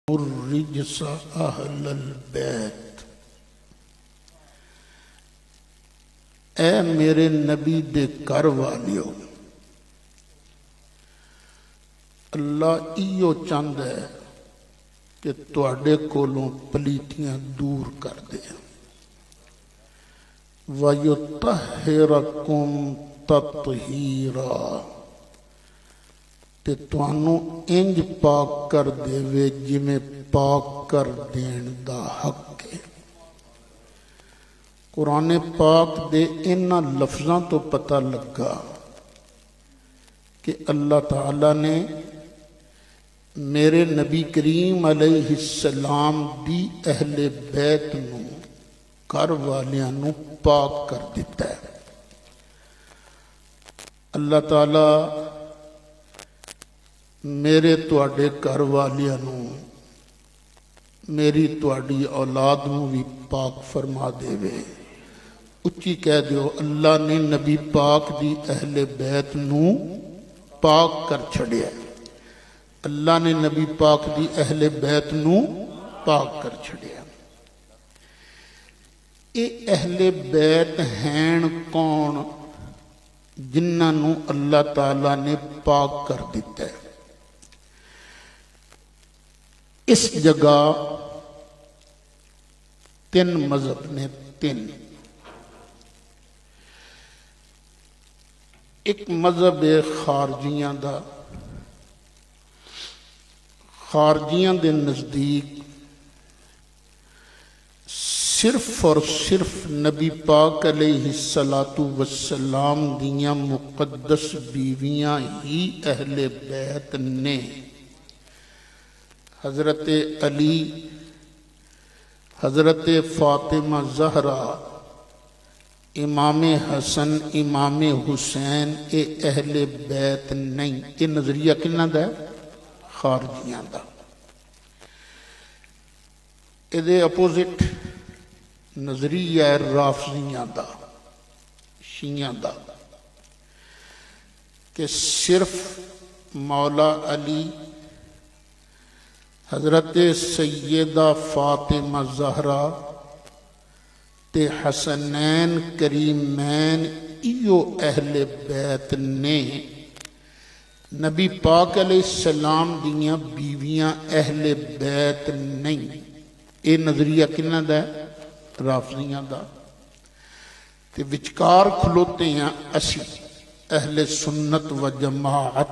الرجس اہل البیت، اے میرے نبی دے گھر والیو، اللہ ایو چاند ہے کہ تواڈے کولوں پلیتیاں دور کر دے، وَيُطَهِّرَكُمْ تَطْهِيرًا، تے توانوں انج پاک کر دے وے جویں پاک کر دین دا حق ہے۔ قرآن پاک دے انہاں لفظاں تو پتہ لگا کہ اللہ تعالی نے میرے نبی کریم علیہ السلام دی اہل بیت نو گھر والیاں نو پاک کر دیتا ہے۔ اللہ تعالی میرے تواڈے گھر والیاں نو، میری تواڈی اولاد نو بھی پاک فرما دے وے۔ اچھی کہہ دیو، اللہ نے نبی پاک دی اہل بیت نو پاک کر چھڑیا ہے۔ اللہ نے نبی پاک دی اہل بیت نو پاک کر چھڑیا۔ اے اہل بیت ہیں کون؟ جنہاں نو اللہ تعالیٰ نے پاک کر دیتا ہے۔ اس جگہ تین مذہب نے، تین۔ ایک مذہب خارجیاں دا، خارجیاں دے نزدیک صرف اور صرف نبی پاک علیہ السلام دیاں مقدس بیویاں ہی اہل بیت نے۔ حضرت علی، حضرت فاطمہ زہرا، امام حسن، امام حسین، اے اہل بیت نہیں۔ یہ نظریہ کنہ دا ہے؟ خارجیاں دا۔ یہ اپوزٹ نظریہ ہے رافضیاں دا، شیعیاں دا، کہ صرف مولا علی، حضرت سیدہ فاطمہ زہرا تے حسنین کریمین ایو اہل بیت نے۔ نبی پاک علیہ السلام دیاں بیویاں اہل بیت نہیں۔ اے نظریہ کنہ دا ہے؟ رافضیاں دا۔ تے وچکار کھلوتے ہیں اسی اہل سنت و جماعت۔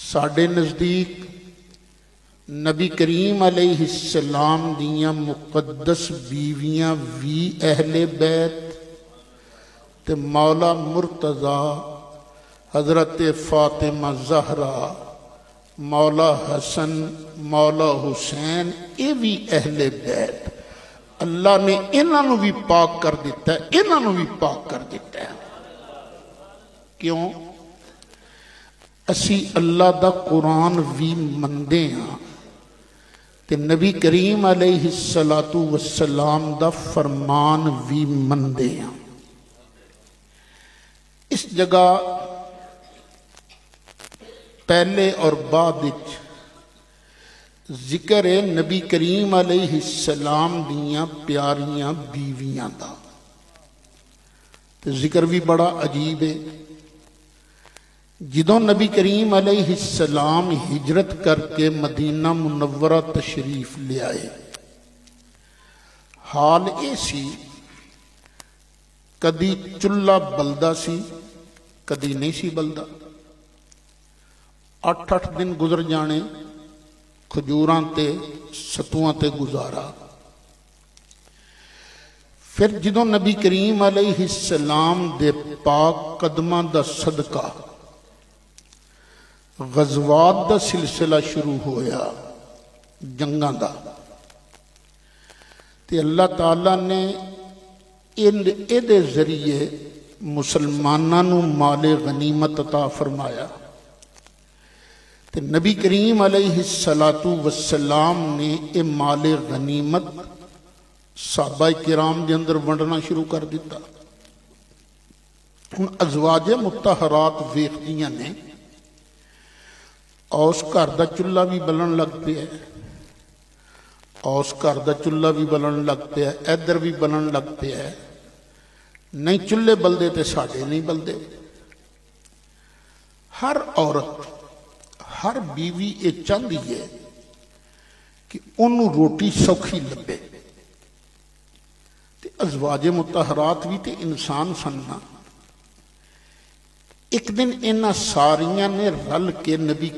ساڑھے نزدیک نبی کریم علیہ السلام دیاں مقدس بیویاں وی اہل بیت، تے مولا مرتضی، حضرت فاطمہ زہرا، مولا حسن، مولا حسین، اے بھی اہل بیت۔ اللہ نے انہاں نو بھی پاک کر دیتا ہے، انہاں نو بھی پاک کر دیتا ہے۔ کیوں؟ اسی اللہ دا قرآن بھی مندے ہیں، تے نبی کریم علیہ السلام دا فرمان بھی مندے ہیں۔ اس جگہ پہلے اور بعد ذکر ہے نبی کریم علیہ السلام دیاں پیاریاں بیویاں دا، تے ذکر بھی بڑا عجیب ہے۔ جدوں نبی کریم علیہ السلام ہجرت کر کے مدینہ منورہ تشریف لے آئے، حال اے سی کدی چلہ بلدہ سی، کدی نہیں سی بلدہ۔ 8 دن گزر جانے کھجوراں تے ستواں تے گزارا۔ پھر جدوں نبی کریم علیہ السلام دے پاک قدماں دا صدقہ غزوات دا سلسلہ شروع ہویا، جنگاں دا، تے اللہ تعالیٰ نے دے ذریعے مسلماناں نو مال غنیمت عطا فرمایا، تے نبی کریم علیہ السلام نے اے مال غنیمت صحابہ کرام دے اندر ونڈنا شروع کر دیتا۔ ان ازواج مطہرات ویکھدیاں نے ਉਸ ਘਰ ਦਾ ਚੁੱਲ੍ਹਾ ਵੀ ਬਲਣ ਲੱਗ ਪਿਆ, ਉਸ ਘਰ ਦਾ ਚੁੱਲ੍ਹਾ ਵੀ ਬਲਣ ਲੱਗ ਪਿਆ, ਇੱਧਰ ਵੀ ਬਲਣ ਲੱਗ ਪਿਆ। ਨਹੀਂ ਚੁੱਲ੍ਹੇ ਬਲਦੇ ਤੇ ਸਾਡੇ ਨਹੀਂ ਬਲਦੇ। ਹਰ ਔਰਤ, ਹਰ ਬੀਵੀ ਇਹ ਚਾਹੁੰਦੀ ਹੈ ਕਿ ਉਹਨੂੰ ਰੋਟੀ ਸੌਖੀ ਲੱਭੇ। ਤੇ ਅਜ਼ਵਾਜੇ ਮੁਤਹਰਾਤ ਵੀ ਤੇ ਇਨਸਾਨ ਸਨ ਨਾ। ਇੱਕ ਦਿਨ ਇਹਨਾਂ ਸਾਰੀਆਂ ਨੇ ਰਲ ਕੇ ਨਬੀ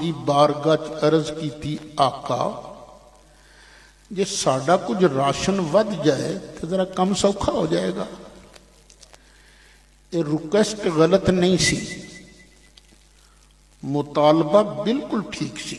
ਦੀ ਬਾਰਗਾਹ 'ਚ ਅਰਜ਼ ਕੀਤੀ, ਆਕਾ ਜੇ ਸਾਡਾ ਕੁਝ ਰਾਸ਼ਨ ਵੱਧ ਜਾਏ ਤਾਂ ਜ਼ਰਾ ਕੰਮ ਸੌਖਾ ਹੋ ਜਾਏਗਾ। ਇਹ ਰਿਕੁਐਸਟ ਗਲਤ ਨਹੀਂ ਸੀ, ਮੁਤਾਲਬਾ ਬਿਲਕੁਲ ਠੀਕ ਸੀ।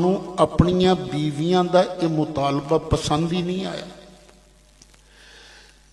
ਨੂੰ ਆਪਣੀਆਂ ਬੀਵੀਆਂ ਦਾ ਇਹ ਮੁਤਾਲਬਾ ਪਸੰਦ ਹੀ ਨਹੀਂ ਆਇਆ।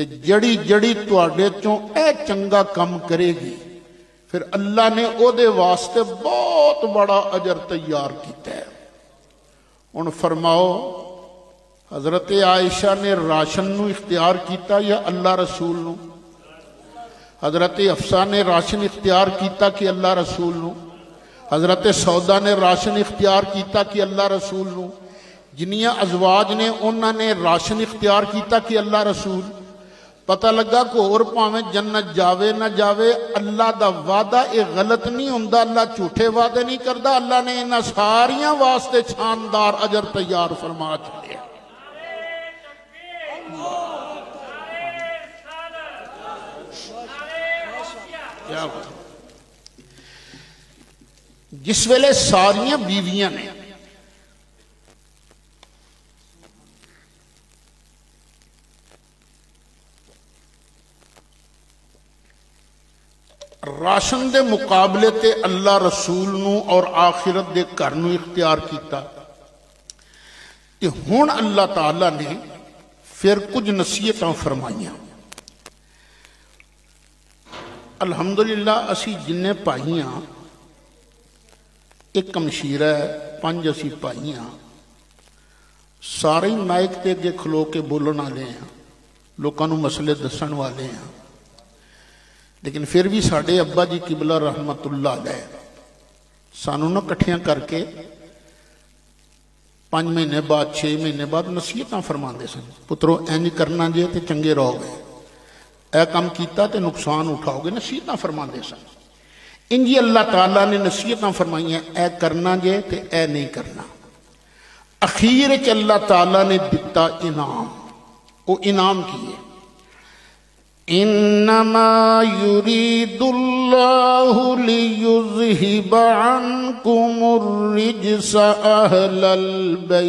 تے جڑی جڑی تواڈے چوں اے چنگا کم کرے گی پھر اللہ نے او دے واسطے بہت بڑا اجر تیار کیتا ہے۔ ہن فرماؤ حضرت عائشہ نے راشن نو اختیار کیتا یا اللہ رسول نو؟ حضرت حفصہ نے راشن اختیار کیتا کہ اللہ رسول نو؟ حضرت سودا نے راشن اختیار کیتا کہ اللہ رسول نو؟ جنیاں ازواج نے انہاں نے راشن اختیار کیتا کہ اللہ رسول؟ پتہ لگا کہ اور پاویں جنت جاوے نہ جاوے اللہ دا وعدہ اے غلط نہیں ہوندا، اللہ جھوٹے وعدے نہیں کردا، اللہ نے انہاں ساریاں واسطے شاندار اجر تیار فرما چھڑیا۔ جس ویلے ساریاں بیویاں نے راشن دے مقابلے تے اللہ رسول نو اور آخرت دے گھر نو اختیار کیتا تے ہن اللہ تعالی نے پھر کچھ نصیحتاں فرمائیاں۔ الحمدللہ اسی جنہیں پائیاں ایک کمشیرہ ہے، 5 اسی پائیاں، سارے مائک تے اگے کھلو کے بولن والے ہیں، لوکاں نو مسئلے دسن والے ہیں، لیکن پھر بھی ساڈے ابا جی قبلہ رحمت اللہ علیہ سانو نہ کٹھیاں کر کے 5 مہینے بعد 6 مہینے بعد نصیحتاں فرماندے سن، پترو اینج کرنا جے تے چنگے رہو گے، اے کام کیتا تے نقصان اٹھاؤ گے، نصیحتاں فرماندے سن۔ انجی اللہ تعالیٰ نے نصیحتاں فرمائی ہیں، اے کرنا جے تے اے نہیں کرنا۔ اخیر چ اللہ تعالیٰ نے دتا انعام، وہ انعام کیے انما یرید اللہ لیذہب عنکم الرجس اہل البیت،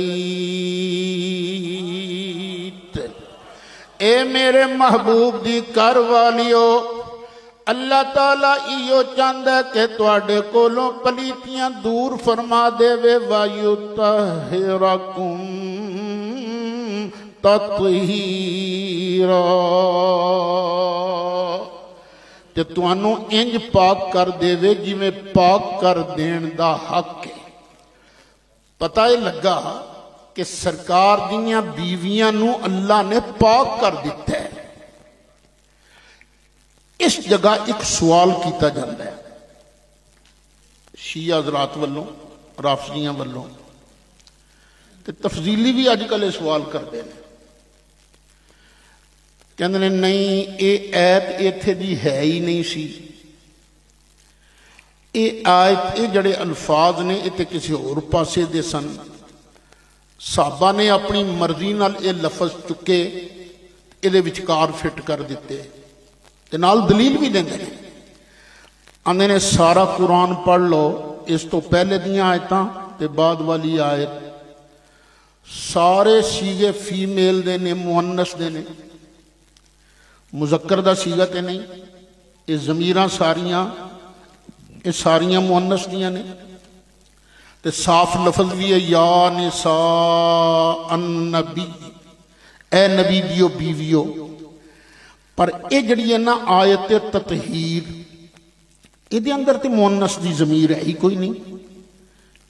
اے میرے محبوب دی گھر والیو، اللہ تعالیٰ ایو چاند ہے کہ تواڈے کولوں پلیتیاں دور فرما دے وے وَيُطَہِّرَکُمْ تطہیرا، تے توانوں انج پاک کر دے وے جی میں پاک کر دین دا حق ہے۔ پتہ ہی لگا کہ سرکار دیاں بیویاں نو اللہ نے پاک کر دیتا ہے۔ اس جگہ ایک سوال کیتا جاتا ہے شیعہ حضرات والوں، رافضیاں والوں، تے تفضیلی بھی آج کل سوال کرتے ہیں، کہندے نے نہیں اے ایت ایتھے دی ہے ہی نہیں سی، اے آیت اے جڑے الفاظ نے اے تے کسی اور پاسے دے سن، صحابہ نے اپنی مرضی نال اے لفظ چکے اے دے وچکار فٹ کر دیتے، تے نال دلیل بھی دیندے نے، آندے نے سارا قرآن پڑھ لو، اس تو پہلے دیاں آیتاں تے بعد والی آیت سارے سیغے فیمیل دے نے، مؤنث دے نے، مذکر دا سیغہ تے نہیں، یہ ضمیراں ساریاں یہ ساریاں مؤنث دیاں نے، تے صاف لفظ بھی ہے یا نساء النبی، اے نبی دیو بیویو، پر اے جڑی ہے نا آیت تطہیر، اے دے اندر تے مؤنث دی ضمیر ہے ہی کوئی نہیں،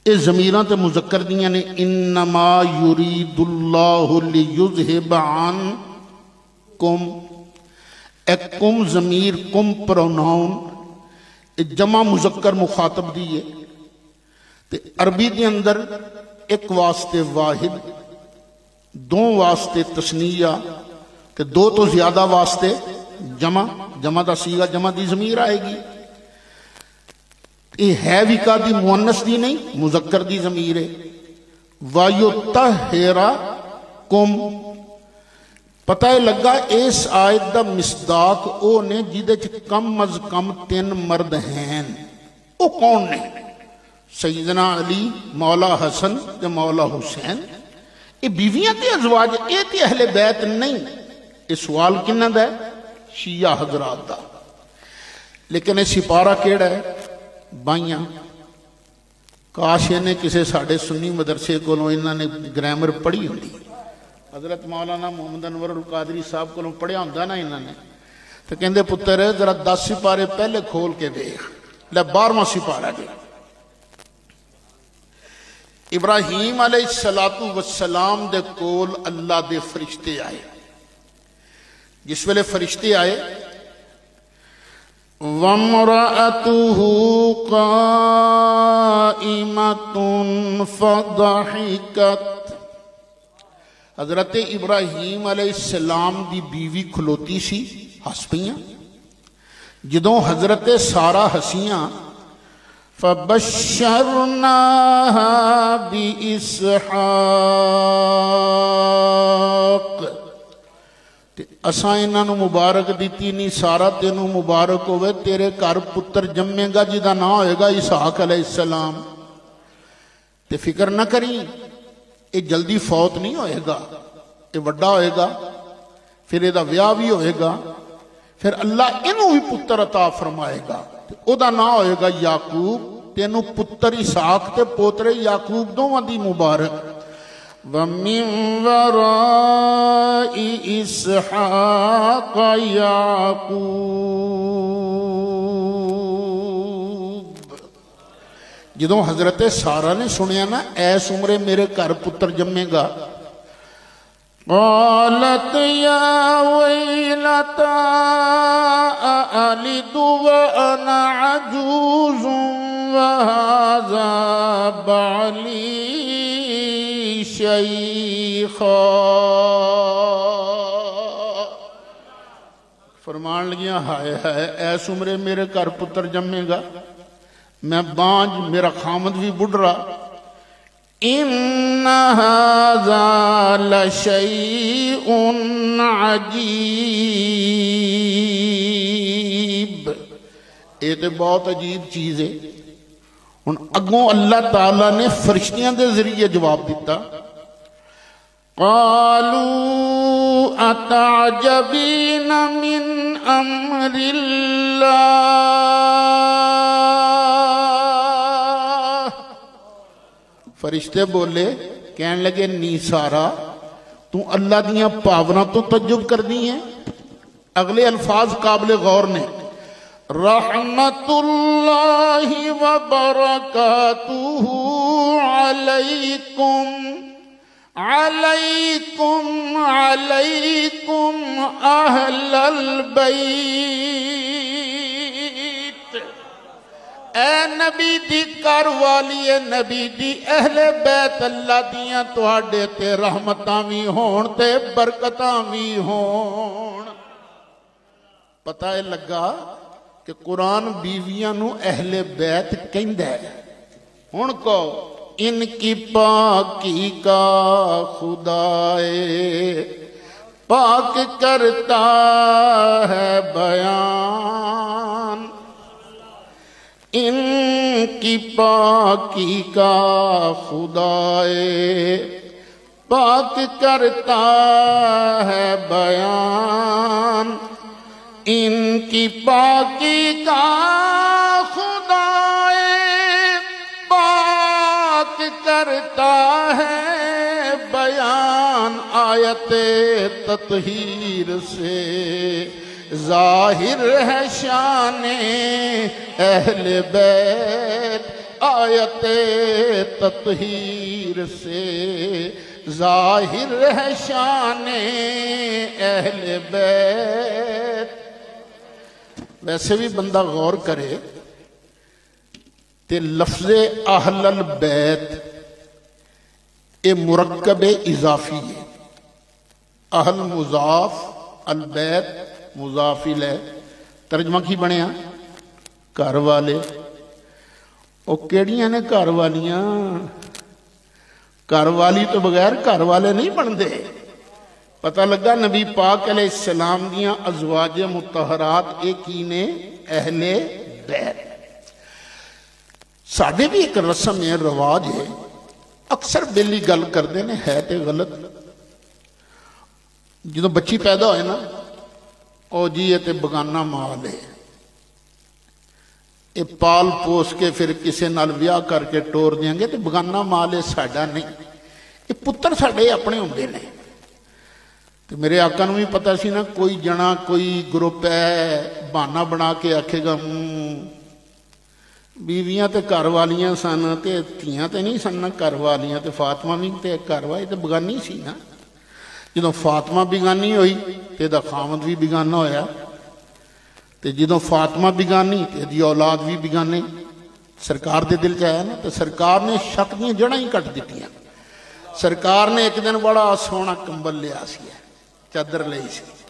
اے ضمیراں تے مذکر دیاں نے، انما یرید اللہ لیذہب عنکم، اے کم ضمیر کم پروناؤن، اے جمع مذکر مخاطب دیئے، تے عربی دے اندر ایک واسطے واحد، دو واسطے تثنیہ، تے دو تو زیادہ واسطے جمع، جمع دا سیغہ جمع دی ضمیر آئے گی، یہ ہے بھی کا دی مؤنث دی نہیں، مذکر دی ضمیر ہے، وَيُطَہِّرَکُمْ، پتہ لگا اس آیت دا مصداق او نے جیدے چ کم از کم 3 مرد ہیں، او کون نے؟ سیدنا علی، مولا حسن تے مولا حسین، یہ بیویاں تے ازواج، یہ تے اہل بیت نہیں، یہ سوال کنہ دا ہے؟ شیعہ حضرات دا، لیکن یہ سپارہ کیڑا ہے؟ بائیاں، کاش نے کسے ساڑھے سنی مدرسے کو انہوں نے گرامر پڑھی ہوتی، حضرت مولانا محمد انور القادری صاحب کو پڑھیا ہوندا نا انہاں نے تو کہندے پتر ذرا 10 سپارے پہلے کھول کے دیکھ لے 12واں سپارہ دے ابراہیم علیہ السلام دے کول اللہ دے فرشتے آئے جس ویلے فرشتے آئے وَامْرَأَتُهُ قَائِمَةٌ فَضَحِكَتْ حضرت ابراہیم علیہ السلام دی بیوی کھلوتی سی ہس پیاں جدوں حضرت سارا ہسیاں فَبَشَّرْنَاهَا بِإِسْحَاقَ اساں انہاں نو مبارک دیتی نہیں سارا تینوں مبارک ہوئے تیرے گھر پتر جمے گا جدا نہ ہوئے گا اسحاق علیہ السلام تے فکر نہ کریں یہ جلدی فوت نہیں ہوئے گا یہ وڈا ہوئے گا پھر یہ دا ویاہ بھی ہوئے گا پھر اللہ انہوں بھی پتر عطا فرمائے گا او دا نہ ہوئے گا یعقوب تینوں پتر اسحاق تے پوترے یعقوب دوواں دی مبارک وَمِن وَرَاءِ إِسْحَاقَ يَعْقُوب جدوں حضرت سارا نے سنیا نا ایس عمرے میرے گھر پتر جمے گا قالت یا ویلتا أَأَلِدُ وَأَنَا عَجُوزٌ وَهَذَا بَعْلِي شیخا فرمان لگیاں ہائے ہائے ایس عمرے میرے گھر پتر جمے گا میں بانج میرا خامد بھی بڑھرا ان ھذا لشیء عجیب یہ تو بہت عجیب چیز ہے ان اگوں اللہ تعالیٰ نے فرشتیاں دے ذریعے جواب دیتا قالوا اتعجبین من امر اللہ فرشتے بولے کہنے لگے نی سارا تو اللہ دیاں پاوراں تو تعجب کر دی ہیں اگلے الفاظ قابل غور نے رحمت اللہ وبرکاتہ علیکم علیکم علیکم اہل البیت اے نبی دی کر والی اے نبی دی اہل بیت اللہ دیاں تواڈے تے رحمتاں وی ہون تے برکتاں وی ہون پتہ ہے لگا کہ قرآن بیویاں نو اہل بیت کہندہ ہے ہن کو ان کی پاکی کا خدائے پاک کرتا ہے بیان ان کی پاکی کا خدائے پاک کرتا ہے بیان ان کی پاکی کا خدائے پاک کرتا ہے بیان آیت تطہیر سے ظاہر ہے شان اہل بیت آیت تطہیر سے ظاہر ہے شان اہل بیت ویسے بھی بندہ غور کرے تے لفظ اہل البیت یہ مرکب اضافی ہے اہل مضاف البیت مضاف الیہ ترجمہ کی بنیا گھر والے وہ کیڑیاں نے گھر والیاں گھر والی تو بغیر گھر والے نہیں بندے پتہ لگا نبی پاک علیہ السلام دیاں ازواج مطہرات ایک ہی نے اہل بیت ساڑھے بھی ایک رسم ہے رواج ہے اکثر بیلی گل کر دینے ہے تے غلط جدو بچی پیدا ہوئے نا او جی یہ تے بگانہ مال ہے یہ پال پوس کے پھر کسے نال ویاہ کر کے ٹور دیں گے تے بگانہ مال ہے ساڑھا نہیں یہ پتر ساڑھے اپنے ہوندے نے تو میرے آقا نوں بھی پتا سی نا کوئی جنا کوئی گروپ ہے بہانا بنا کے آکھے گا بیویاں تے گھر والیاں سن تے دھیاں تے نہیں سن گھر والیاں تے فاطمہ بھی تے گھر والی تے بگانی سی نا جدوں فاطمہ بگانی ہوئی تے دا خاوند بھی بگانا ہویا تے جدوں فاطمہ بگانی تے دی اولاد بھی بگانے سرکار دے دل چ آیا نا تے سرکار نے شک دیاں جڑاں ہی کٹ دتیاں سرکار نے ایک دن بڑا سونا کمبل لیا سی چادر لئی سی